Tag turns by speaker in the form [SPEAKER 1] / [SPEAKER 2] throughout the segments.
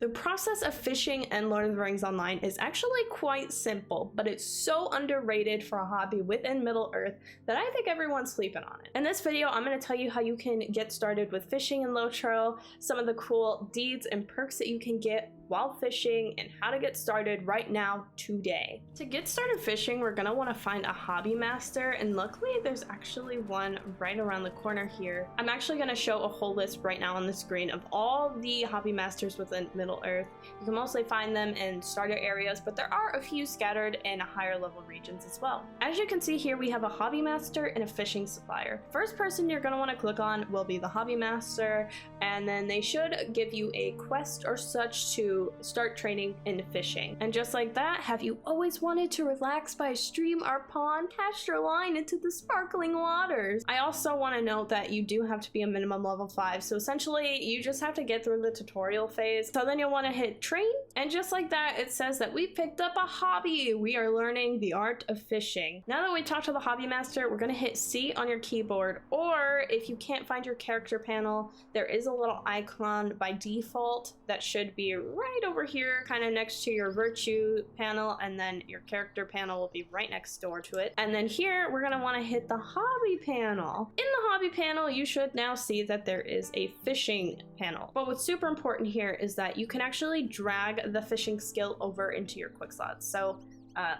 [SPEAKER 1] The process of fishing in Lord of the Rings Online is actually quite simple, but it's so underrated for a hobby within Middle-earth that I think everyone's sleeping on it. In this video, I'm going to tell you how you can get started with fishing in LOTRO, some of the cool deeds and perks that you can get while fishing, and how to get started right now today. To get started fishing, we're gonna want to find a hobby master, and luckily there's actually one right around the corner here. I'm actually going to show a whole list right now on the screen of all the hobby masters within Middle-earth. You can mostly find them in starter areas, but there are a few scattered in higher level regions as well. As you can see here, we have a hobby master and a fishing supplier. First person you're going to want to click on will be the hobby master, and then they should give you a quest or such to start training in fishing. And just like that, have you always wanted to relax by a stream or pond? Cast your line into the sparkling waters. I also want to note that you do have to be a minimum level 5, so essentially you just have to get through the tutorial phase. So then you'll want to hit train, and just like that, it says that we picked up a hobby. We are learning the art of fishing. Now that we talked to the hobby master, we're going to hit C on your keyboard, or if you can't find your character panel, there is a little icon by default that should be right over here, kind of next to your virtue panel, and then your character panel will be right next door to it. And then here we're going to want to hit the hobby panel. In the hobby panel, you should now see that there is a fishing panel. But what's super important here is that you can actually drag the fishing skill over into your quick slots. So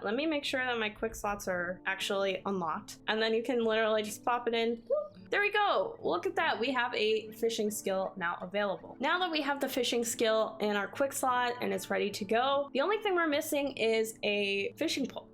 [SPEAKER 1] let me make sure that my quick slots are actually unlocked, and then you can literally just pop it in. Whoop. There we go. Look at that. We have a fishing skill now available. Now that we have the fishing skill in our quick slot and it's ready to go, the only thing we're missing is a fishing pole.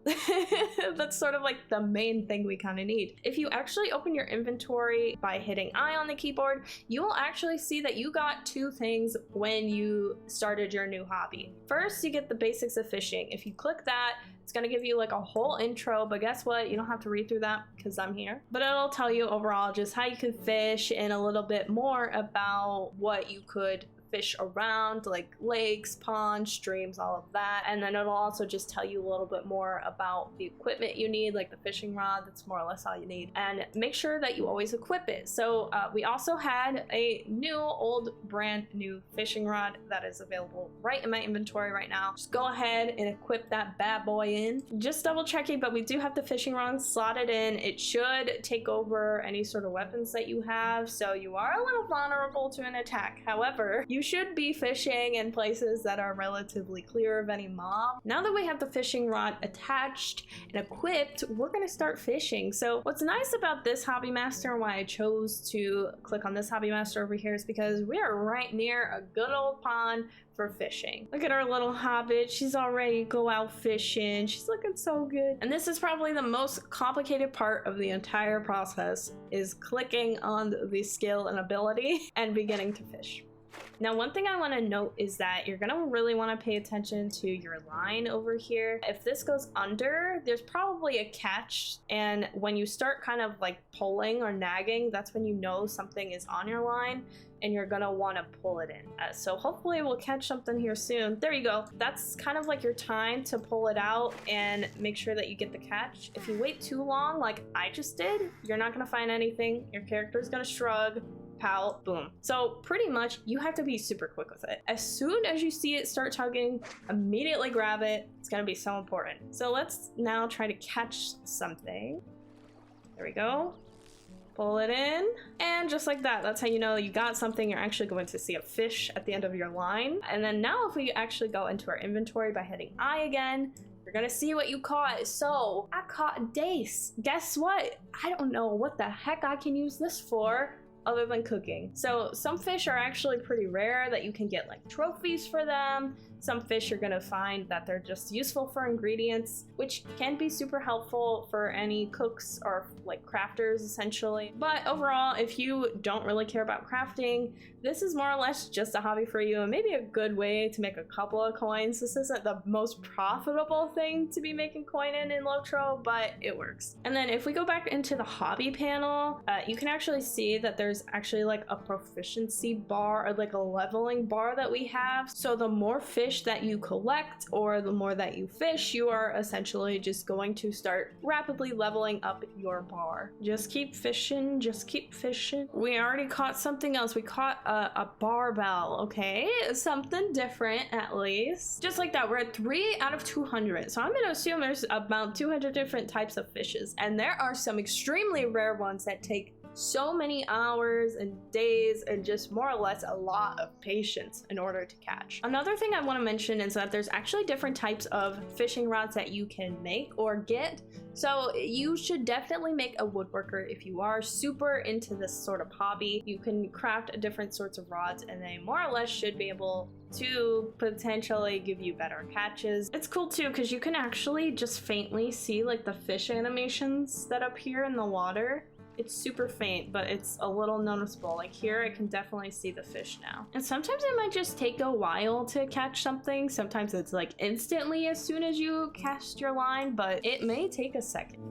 [SPEAKER 1] That's sort of like the main thing we kind of need. If you actually open your inventory by hitting I on the keyboard, you will actually see that you got 2 things when you started your new hobby. First, you get the basics of fishing. If you click that, it's going to give you like a whole intro, but guess what? You don't have to read through that because I'm here. But it'll tell you overall just how you can fish and a little bit more about what you could fish around, like lakes, ponds, streams, all of that. And then it'll also just tell you a little bit more about the equipment you need, like the fishing rod. That's more or less all you need. And make sure that you always equip it. So we also had a brand new fishing rod that is available right in my inventory right now. Just go ahead and equip that bad boy in. Just double checking, but we do have the fishing rod slotted in. It should take over any sort of weapons that you have, so you are a little vulnerable to an attack. However, you should be fishing in places that are relatively clear of any mob. Now that we have the fishing rod attached and equipped, we're going to start fishing. So what's nice about this hobby master and why I chose to click on this hobby master over here is because we are right near a good old pond for fishing. Look at our little hobbit. She's all ready to go out fishing. She's looking so good. And this is probably the most complicated part of the entire process, is clicking on the skill and ability and beginning to fish. Now, one thing I want to note is that you're going to really want to pay attention to your line over here. If this goes under, there's probably a catch, and when you start kind of like pulling or nagging, that's when you know something is on your line and you're going to want to pull it in. So hopefully we'll catch something here soon. There you go. That's kind of like your time to pull it out and make sure that you get the catch. If you wait too long, like I just did, you're not going to find anything. Your character's going to shrug, pout, boom. So pretty much you have to be super quick with it. As soon as you see it start tugging, immediately grab it. It's gonna be so important. So let's now try to catch something. There we go. Pull it in, and just like that, that's how you know you got something. You're actually going to see a fish at the end of your line. And then now if we actually go into our inventory by hitting I again, you're gonna see what you caught. So I caught a dace. Guess what? I don't know what the heck I can use this for other than cooking. So some fish are actually pretty rare that you can get like trophies for them. Some fish you're gonna find that they're just useful for ingredients, which can be super helpful for any cooks or like crafters essentially. But overall, if you don't really care about crafting, this is more or less just a hobby for you and maybe a good way to make a couple of coins. This isn't the most profitable thing to be making coin in LOTRO, but it works. And then if we go back into the hobby panel, you can actually see that there's there's actually like a proficiency bar or like a leveling bar that we have. So the more fish that you collect or the more that you fish, you are essentially just going to start rapidly leveling up your bar. Just keep fishing, just keep fishing. We already caught something else. We caught a barbell, okay? Something different at least. Just like that, we're at 3 out of 200. So I'm gonna assume there's about 200 different types of fishes, and there are some extremely rare ones that take so many hours and days and just more or less a lot of patience in order to catch. Another thing I want to mention is that there's actually different types of fishing rods that you can make or get. So you should definitely make a woodworker if you are super into this sort of hobby. You can craft different sorts of rods and they more or less should be able to potentially give you better catches. It's cool too because you can actually just faintly see like the fish animations that appear in the water. It's super faint, but it's a little noticeable. Like here, I can definitely see the fish now. And sometimes it might just take a while to catch something. Sometimes it's like instantly as soon as you cast your line, but it may take a second.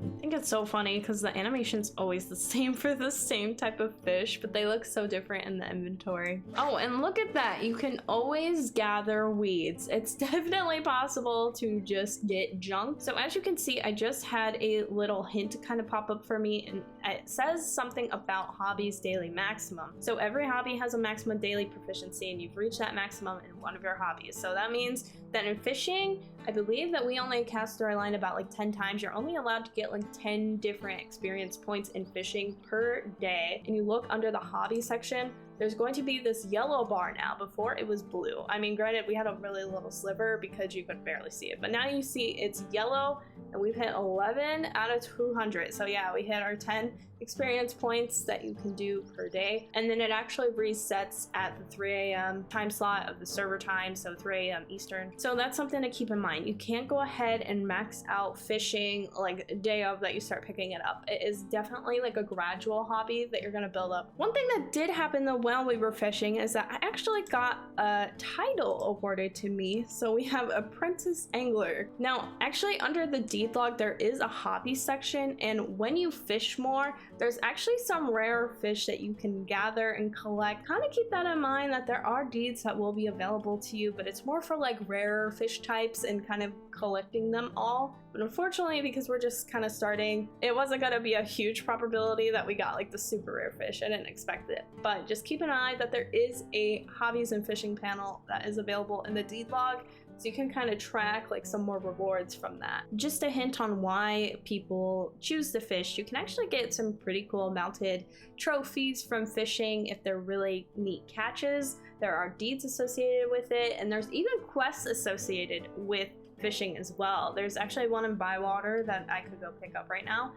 [SPEAKER 1] I think it's so funny because the animation's always the same for the same type of fish, but they look so different in the inventory. Oh, and look at that. You can always gather weeds. It's definitely possible to just get junk. So as you can see, I just had a little hint kind of pop up for me, and it says something about hobbies daily maximum. So every hobby has a maximum daily proficiency, and you've reached that maximum in one of your hobbies. So that means that in fishing, I believe that we only cast our line about like 10 times. You're only allowed to get like 10 different experience points in fishing per day. And you look under the hobby section, there's going to be this yellow bar now. Before it was blue. I mean, granted, we had a really little sliver because you could barely see it, but now you see it's yellow and we've hit 11 out of 200. So yeah, we hit our 10 experience points that you can do per day, and then it actually resets at the 3 a.m. time slot of the server time, so 3 a.m. Eastern. So that's something to keep in mind. You can't go ahead and max out fishing like day of that you start picking it up. It is definitely like a gradual hobby that you're gonna build up. One thing that did happen though while we were fishing is that I actually got a title awarded to me. So we have Apprentice Angler. Now, actually under the deed log, there is a hobby section, and when you fish more, there's actually some rare fish that you can gather and collect. Kind of keep that in mind that there are deeds that will be available to you, but it's more for like rarer fish types and kind of collecting them all. But unfortunately, because we're just kind of starting, it wasn't gonna be a huge probability that we got like the super rare fish. I didn't expect it. But just keep an eye that there is a hobbies and fishing panel that is available in the deed log, so you can kind of track like some more rewards from that. Just a hint on why people choose to fish. You can actually get some pretty cool mounted trophies from fishing if they're really neat catches. There are deeds associated with it, and there's even quests associated with fishing as well. There's actually one in Bywater that I could go pick up right now,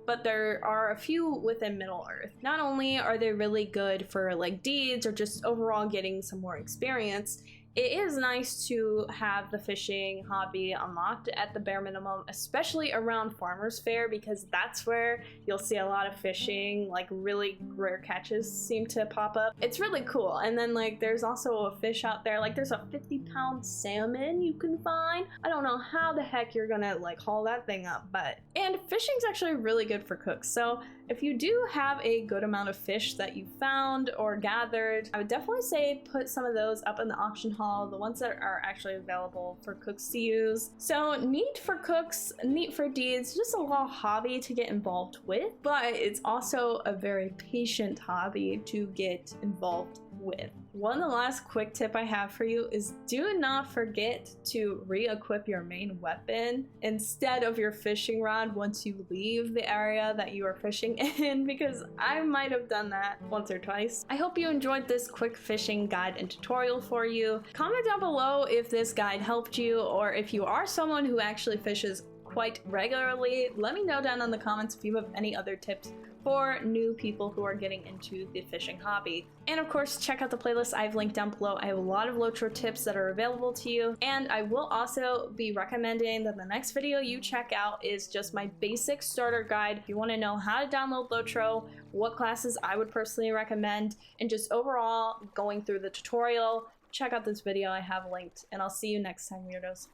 [SPEAKER 1] but there are a few within Middle Earth. Not only are they really good for like deeds or just overall getting some more experience, it is nice to have the fishing hobby unlocked at the bare minimum, especially around Farmers Fair, because that's where you'll see a lot of fishing, like really rare catches seem to pop up. It's really cool. And then like there's also a fish out there, like there's a 50-pound salmon you can find. I don't know how the heck you're gonna like haul that thing up, but and fishing's actually really good for cooks. So if you do have a good amount of fish that you found or gathered, I would definitely say put some of those up in the auction hall, the ones that are actually available for cooks to use. So neat for cooks, neat for deeds, just a little hobby to get involved with, but it's also a very patient hobby to get involved with. One last quick tip I have for you is do not forget to re-equip your main weapon instead of your fishing rod once you leave the area that you are fishing in, because I might have done that once or twice. I hope you enjoyed this quick fishing guide and tutorial for you. Comment down below if this guide helped you, or if you are someone who actually fishes quite regularly. Let me know down in the comments if you have any other tips for new people who are getting into the fishing hobby. And of course, check out the playlist I've linked down below. I have a lot of LOTRO tips that are available to you, and I will also be recommending that the next video you check out is just my basic starter guide. If you want to know how to download LOTRO, what classes I would personally recommend, and just overall going through the tutorial, check out this video I have linked, and I'll see you next time, weirdos.